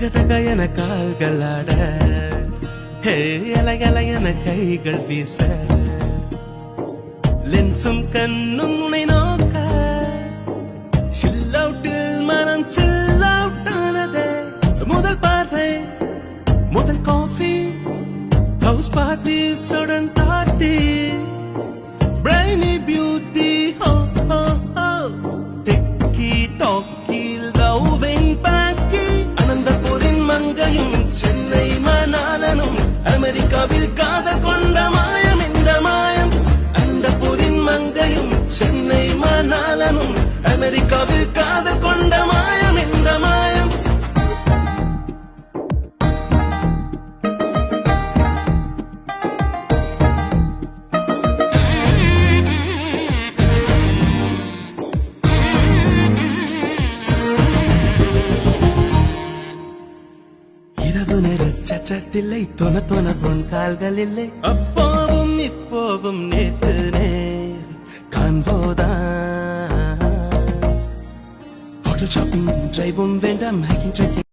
தக என கால்கள் ஆட அலகல என கைகள் வீச லென்சும் கண்ணும் உனை நோக்க சில்லவுட்டில் மனம் சில்லவுட்டானதே முதல் பார்வை முதல் காஃபி ஹவுஸ் பார்ட்டி சுடன் தாட்டி பிரைனி பியூட்டி ஹோ ஹோ ஹோ டிக்கி டாக்கி லவ்விங் பாக்கி அனந்தபுரின் மங்கையும் சென்னை மணாலனும் அமெரிக்காவில் காதல் கொண்ட மாயம் இந்த மாயம் அனந்தபுரின் மங்கையும் சென்னை மணாலனும் அமெரிக்காவில் காதல் கொண்ட மாயம் இந்த மாயம் இரவு நேர சச்சட்டில்லை தொன பொன் கால்கள் இல்லை அப்போவும் இப்போவும் நேற்று நேர் காண்போதான் ஹோட்டல் ஷாப்பிங் டிரைவும் வேண்டாம் ஹைக்கிங் ட்ரெக்கிங்